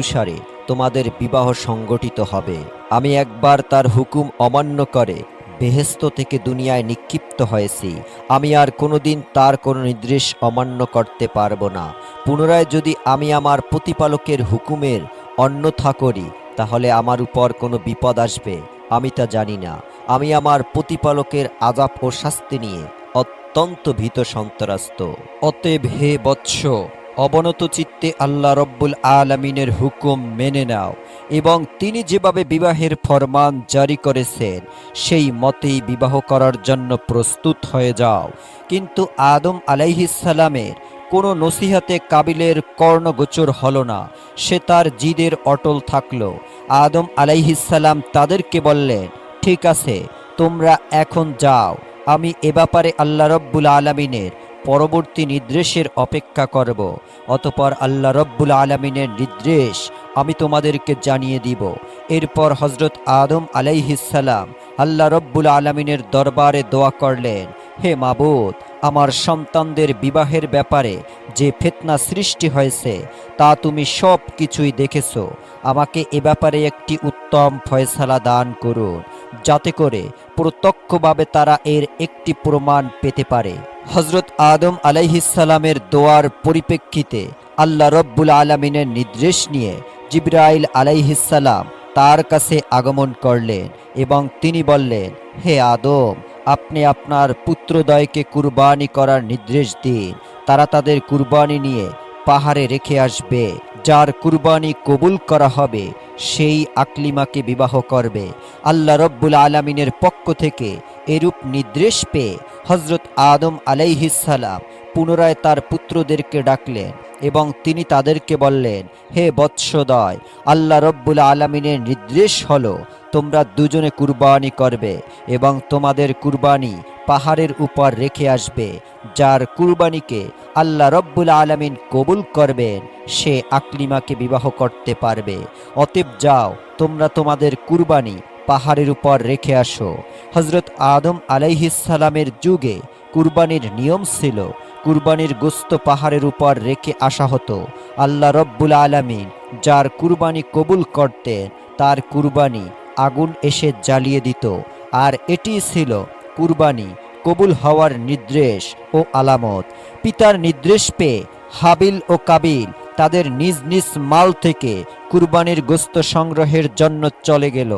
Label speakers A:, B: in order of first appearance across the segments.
A: অনুসারে তোমাদের বিবাহ সংগঠিত হবে। আমি একবার তার হুকুম অমান্য করে বেহেশত থেকে দুনিয়ায় নিক্ষিপ্ত হয়েছি। আমি আর কোনোদিন তার কোনো নির্দেশ অমান্য করতে পারবো না। পুনরায় যদি আমি আমার প্রতিপালকের হুকুমের অন্যথা করি, তাহলে আমার উপর কোনো বিপদ আসবে, আমি তা জানি না। আমি আমার প্রতিপালকের আযাব ও শাস্তি নিয়ে অত্যন্ত ভীত সন্ত্রস্ত। অতএব হে বৎস, অবনত চিত্তে আল্লাহ রব্বুল আলামিনের হুকুম মেনে নাও এবং তিনি যেভাবে বিবাহের ফরমান জারি করেছেন সেই মতেই বিবাহ করার জন্য প্রস্তুত হয়ে যাও। কিন্তু আদম আলাইহিসসালামের কোনো নসিহাতে কাবিলের কর্ণগোচর হল না। সে তার জিদের অটল থাকল। আদম আলাইহিসসালাম তাদেরকে বললেন, ঠিক আছে, তোমরা এখন যাও, আমি এ ব্যাপারে আল্লাহ রব্বুল আলামিনের পরবর্তী নির্দেশের অপেক্ষা করব। অতপর আল্লাহ রব্বুল আলামিনের নির্দেশ আমি তোমাদেরকে জানিয়ে দিব। এরপর হজরত আদম আলাইহিসসালাম আল্লাহ রব্বুল আলামিনের দরবারে দোয়া করলেন, হে মাবুদ, আমার সন্তানদের বিবাহের ব্যাপারে যে ফিতনা সৃষ্টি হয়েছে তা তুমি সব কিছুই দেখেছ। আমাকে এ ব্যাপারে একটি উত্তম ফয়সালা দান করুন, যাতে করে প্রত্যক্ষভাবে তারা এর একটি প্রমাণ পেতে পারে। হজরত আদম আলাইহিসসালামের দোয়ার পরিপ্রেক্ষিতে আল্লাহ রব্বুল আলামিনের নির্দেশ নিয়ে জিবরাইল আলাইহিসসালাম তার কাছে আগমন করলেন এবং তিনি বললেন, হে আদম, আপনি আপনার পুত্রদ্বয়কে কুরবানি করার নির্দেশ দিন। তারা তাদের কুরবানি নিয়ে পাহাড়ে রেখে আসবে। যার কুরবানি কবুল করা হবে সেই আকলিমাকে বিবাহ করবে। আল্লাহ রব্বুল আলামিনের পক্ষ থেকে এরূপ নির্দেশ পেয়ে হজরত আদম আলাইহিসসালাম পুনরায় তার পুত্রদেরকে ডাকলেন এবং তিনি তাদেরকে বললেন, হে বৎসদয়, আল্লাহ রব্বুল আলামিনের নির্দেশ হলো তোমরা দুজনে কুরবানি করবে এবং তোমাদের কুরবানি পাহাড়ের উপর রেখে আসবে। যার কুরবানিকে আল্লাহ রব্বুল আলামিন কবুল করবেন সে আকলিমাকে বিবাহ করতে পারবে। অতএব যাও, তোমরা তোমাদের কুরবানি পাহাড়ের উপর রেখে আসো। হজরত আদম আলাইহিসসালামের যুগে কুরবানির নিয়ম ছিল কুরবানির গোস্ত পাহাড়ের উপর রেখে আসা হতো। আল্লাহ রব্বুল আলামিন যার কুরবানি কবুল করতেন তার কুরবানি আগুন এসে জ্বালিয়ে দিত। আর এটি ছিল কুরবানি কবুল হওয়ার নির্দেশ ও আলামত। পিতার নির্দেশ পেয়ে হাবিল ও কাবিল তাদের নিজ নিজ মাল থেকে কুরবানির গোস্ত সংগ্রহের জন্য চলে গেল।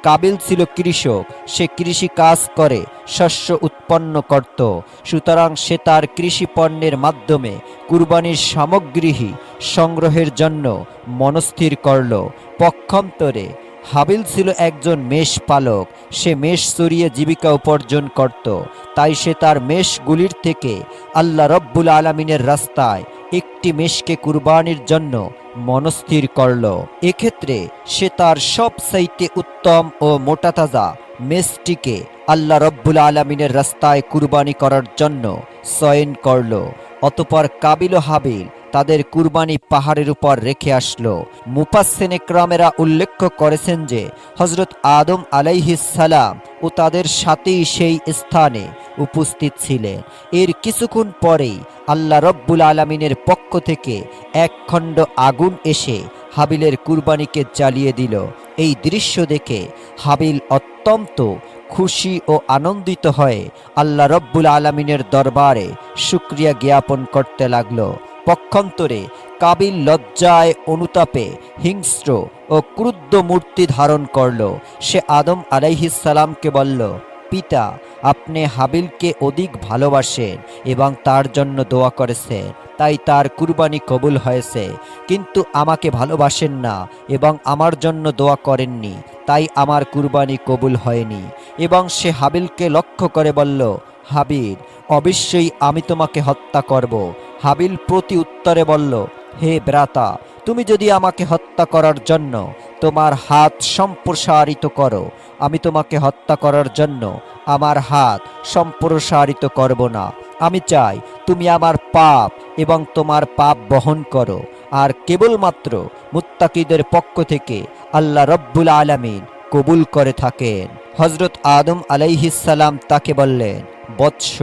A: কাবিল ছিল কৃষক, সে কৃষি কাজ করে শস্য উৎপন্ন করত। সুতরাং সে তার কৃষি পণ্যের মাধ্যমে কুরবানির সামগ্রী সংগ্রহের জন্য মনস্থির করল। পক্ষান্তরে হাবিল ছিল একজন মেষ পালক, সে মেষ চড়িয়ে জীবিকা উপার্জন করত। তাই সে তার মেষগুলির থেকে আল্লাহ রব্বুল আলামিনের রাস্তায় একটি মেষকে কুরবানির জন্য মনস্থির করল। এক্ষেত্রে সে তার সবচাইতে উত্তম ও মোটাতাজা মেষটিকে আল্লাহ রব্বুল আলামিনের রাস্তায় কুরবানি করার জন্য চয়ন করল। অতপর কাবিল ও হাবিল তাদের কুরবানি পাহাড়ের উপর রেখে আসলো। মুফাসসিরিন ইকরামেরা উল্লেখ করেছেন যে হজরত আদম আলাইহিসসালাম ও তাদের সাথেই সেই স্থানে উপস্থিত ছিলেন। এর কিছুক্ষণ পরেই আল্লাহ রব্বুল আলামিনের পক্ষ থেকে এক খণ্ড আগুন এসে হাবিলের কুরবানিকে জ্বালিয়ে দিল। এই দৃশ্য দেখে হাবিল অত্যন্ত খুশি ও আনন্দিত হয়ে আল্লাহ রব্বুল আলামিনের দরবারে শুকরিয়া জ্ঞাপন করতে লাগলো। পক্ষান্তরে কাবিল লজ্জায় অনুতাপে হিংস্র ও ক্রুদ্ধ মূর্তি ধারণ করল। সে আদম আলাইহিসসালামকে বলল, পিতা, আপনি হাবিলকে অধিক ভালোবাসেন এবং তার জন্য দোয়া করেছেন, তাই তার কুরবানি কবুল হয়েছে। কিন্তু আমাকে ভালোবাসেন না এবং আমার জন্য দোয়া করেননি, তাই আমার কুরবানি কবুল হয়নি। এবং সে হাবিলকে লক্ষ্য করে বলল, হাবিল, অবশ্যই আমি তোমাকে হত্যা করব। হাবিল প্রতি উত্তরে বলল, হে ভ্রাতা, তুমি যদি আমাকে হত্যা করার জন্য তোমার হাত সম্প্রসারিত করো, আমি তোমাকে হত্যা করার জন্য আমার হাত সম্প্রসারিত করব না। আমি চাই তুমি আমার পাপ এবং তোমার পাপ বহন করো। আর কেবলমাত্র মুত্তাকিদের পক্ষ থেকে আল্লাহ রব্বুল আলামিন কবুল করে থাকেন। হজরত আদম আলাইহিসসালাম তাকে বললেন, বৎস,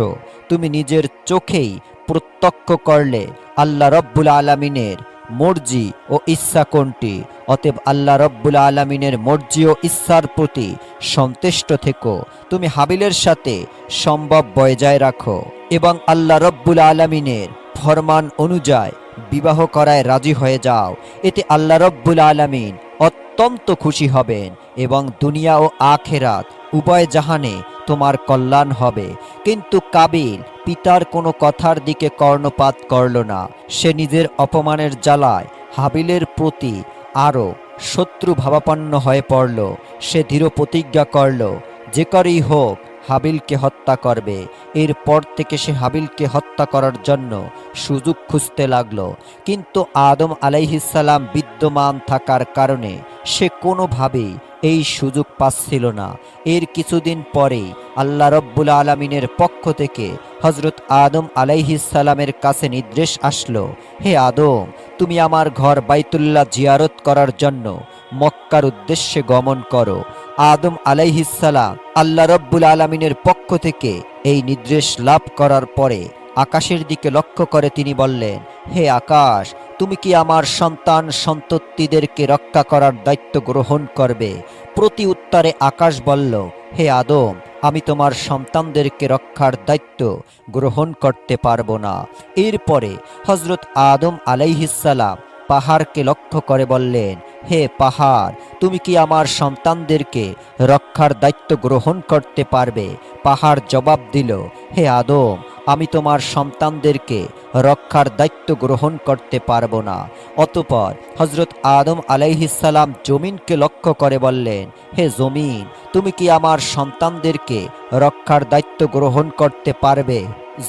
A: তুমি নিজের চোখেই প্রত্যক্ষ করলে আল্লাহ রব্বুল আলামিনের মর্জি ও ইচ্ছা কোনটি? অতএব আল্লাহ রব্বুল আলামিনের মর্জি ও ইচ্ছার প্রতি সন্তুষ্ট থেকো। তুমি হাবিলের সাথে সম্ভব বজায় রাখো এবং আল্লাহ রব্বুল আলামিনের ফরমান অনুযায়ী বিবাহ করায় রাজি হয়ে যাও। এতে আল্লাহ রব্বুল আলামিন অত্যন্ত খুশি হবেন এবং দুনিয়া ও আখিরাত উভয় জাহানে তোমার কল্যাণ হবে। কিন্তু কাবিল পিতার কোনো কথার দিকে কর্ণপাত করল না। সে নিজের অপমানের জ্বালায় হাবিলের প্রতি আরও শত্রু ভাবাপন্ন হয়ে পড়ল। সে দৃঢ় প্রতিজ্ঞা করল, যে করেই হোক হাবিলকে হত্যা করবে। এরপর থেকে সে হাবিলকে হত্যা করার জন্য সুযোগ খুঁজতে লাগলো। কিন্তু আদম আলাইহিসসালাম বিদ্যমান থাকার কারণে সে কোনোভাবেই এই সুযোগ পাচ্ছিল না। এর কিছুদিন পরেই আল্লাহ রব্বুল আলামিনের পক্ষ থেকে হজরত আদম আলাইহিসসালামের কাছে নির্দেশ আসলো, হে আদম, তুমি আমার ঘর বাইতুল্লাহ জিয়ারত করার জন্য মক্কার উদ্দেশ্যে গমন করো। আদম আলাইহিসসালাম আল্লাহ রব্বুল আলামিনের পক্ষ থেকে এই নির্দেশ লাভ করার পরে আকাশের দিকে লক্ষ্য করে তিনি বললেন, হে আকাশ, তুমি কি আমার সন্তান সন্ততিদেরকে রক্ষা করার দায়িত্ব গ্রহণ করবে? প্রতি উত্তরে আকাশ বলল, হে আদম, আমি তোমার সন্তানদেরকে রক্ষার দায়িত্ব গ্রহণ করতে পারবো না। এরপরে হজরত আদম আলাইহিসসালাম পাহাড়কে লক্ষ্য করে বললেন, হে পাহাড়, তুমি কি আমার সন্তানদেরকে রক্ষার দায়িত্ব গ্রহণ করতে পারবে? পাহাড় জবাব দিল, হে আদম, আমি তোমার সন্তানদেরকে রক্ষার দায়িত্ব গ্রহণ করতে পারবো না। অতঃপর হজরত আদম আলাইহিসসালাম জমিনকে লক্ষ্য করে বললেন, হে জমিন, তুমি কি আমার সন্তানদেরকে রক্ষার দায়িত্ব গ্রহণ করতে পারবে?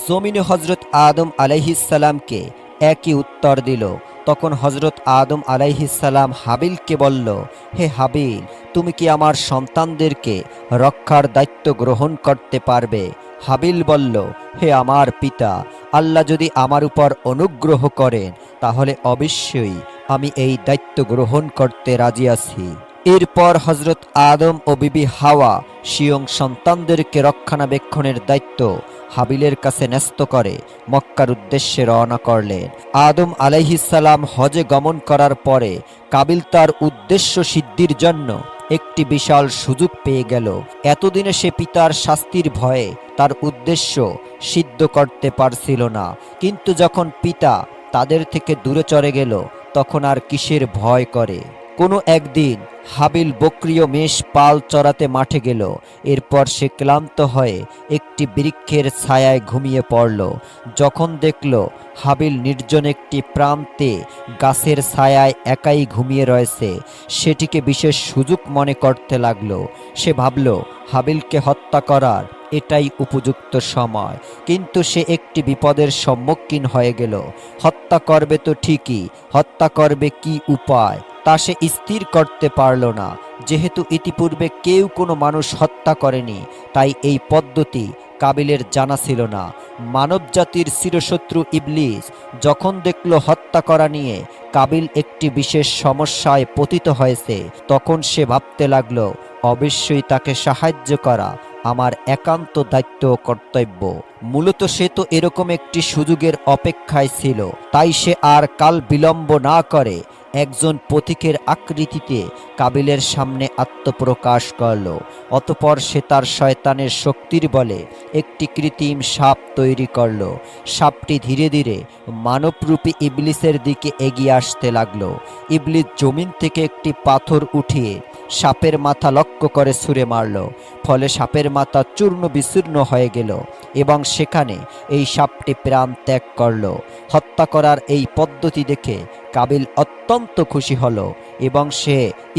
A: জমিনে হজরত আদম আলাইহিসসালামকে একই উত্তর দিল। তখন হজরত আদম আলাইহিসসালাম হাবিলকে বলল, হে হাবিল, তুমি কি আমার সন্তানদেরকে রক্ষার দায়িত্ব গ্রহণ করতে পারবে? হাবিল বলল, হে আমার পিতা, আল্লাহ যদি আমার উপর অনুগ্রহ করেন তাহলে অবশ্যই আমি এই দায়িত্ব গ্রহণ করতে রাজি আছি। এরপর হজরত আদম ও বিবি হাওয়া স্বয়ং সন্তানদেরকে রক্ষণাবেক্ষণের দায়িত্ব হাবিলের কাছে ন্যস্ত করে মক্কার উদ্দেশ্যে রওনা করলেন। আদম আলাইহিসসালাম হজে গমন করার পরে কাবিল তার উদ্দেশ্য সিদ্ধির জন্য একটি বিশাল সুযোগ পেয়ে গেল। এতদিনে সে পিতার শাস্তির ভয়ে তার উদ্দেশ্য সিদ্ধ করতে পারছিল না, কিন্তু যখন পিতা তাদের থেকে দূরে চলে গেল তখন আর কিসের ভয় করে। কোনো একদিন হাবিল বকরি ও মেষ পাল চরাতে মাঠে গেল। এরপর সে ক্লান্ত হয়ে একটি বৃক্ষের ছায়ায় ঘুমিয়ে পড়ল। যখন দেখল হাবিল নির্জন একটি প্রান্তে গাছের ছায়ায় একাই ঘুমিয়ে রয়েছে, সেটিকে বিশেষ সুযোগ মনে করতে লাগলো। সে ভাবল, হাবিলকে হত্যা করার এটাই উপযুক্ত সময়। কিন্তু সে একটি বিপদের সম্মুখীন হয়ে গেল। হত্যা করবে তো ঠিকই, হত্যা করবে কি উপায় তা সে স্থির করতে পারল না। যেহেতু ইতিপূর্বে কেউ কোনো মানুষ হত্যা করেনি, তাই এই পদ্ধতি কাবিলের জানা ছিল না। মানবজাতির চিরশত্রু ইবলিস যখন দেখল হত্যা করা নিয়ে কাবিল একটি বিশেষ সমস্যায় পতিত হয়েছে, তখন সে ভাবতে লাগলো, অবশ্যই তাকে সাহায্য করা আমার একান্ত দায়িত্ব ও কর্তব্য। মূলত সে তো এরকম একটি সুযোগের অপেক্ষায় ছিল। তাই সে আর কাল বিলম্ব না করে একজন পথিকের আকৃতিতে কাবিলের সামনে আত্মপ্রকাশ করল। অতঃপর সে তার শয়তানের শক্তির বলে একটি কৃত্রিম সাপ তৈরি করল। সাপটি ধীরে ধীরে মানবরূপী ইবলিসের দিকে এগিয়ে আসতে লাগলো। ইবলিস জমিন থেকে একটি পাথর উঠিয়ে সাপের মাথা লক্ষ্য করে ছুঁড়ে মারল। ফলে সাপের মাথা চূর্ণ বিচূর্ণ হয়ে গেল এবং সেখানে এই সাপটি প্রাণ ত্যাগ করল। হত্যা করার এই পদ্ধতি দেখে কাবিল অত্যন্ত খুশি হলো এবং সে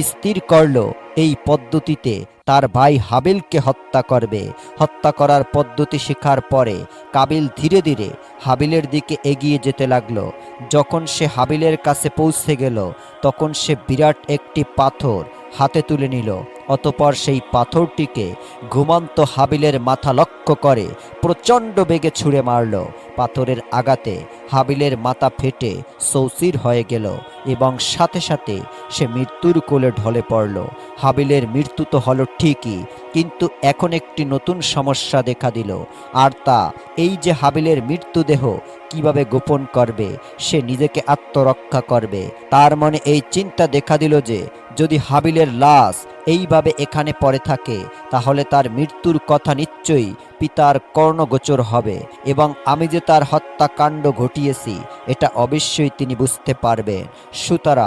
A: স্থির করল এই পদ্ধতিতে তার ভাই হাবিলকে হত্যা করবে। হত্যা করার পদ্ধতি শেখার পরে কাবিল ধীরে ধীরে হাবিলের দিকে এগিয়ে যেতে লাগলো। যখন সে হাবিলের কাছে পৌঁছে গেল তখন সে বিরাট একটি পাথর হাতে তুলে নিল। অতঃপর সেই পাথরটিকে ঘুমন্ত হাবিলের মাথা লক্ষ্য করে প্রচণ্ড বেগে ছুঁড়ে মারল। পাথরের আঘাতে হাবিলের মাথা ফেটে চৌচির হয়ে গেল এবং সাথে সাথে সে মৃত্যুর কোলে ঢলে পড়ল। হাবিলের মৃত্যু তো হলো ঠিকই, কিন্তু এখন একটি নতুন সমস্যা দেখা দিল, আর তা এই যে হাবিলের মৃত্যুদেহ কিভাবে গোপন করবে, সে নিজেকে আত্মরক্ষা করবে। তার মনে এই চিন্তা দেখা দিল যে যদি হাবিলের লাশ এইভাবে এখানে পড়ে থাকে, তাহলে তার মৃত্যুর কথা নিশ্চয়ই পিতার কর্ণগোচর হবে, এবং আমি যে তার হত্যাকাণ্ড ঘটিয়েছি এটা অবশ্যই তিনি বুঝতে পারবেন। সুতরাং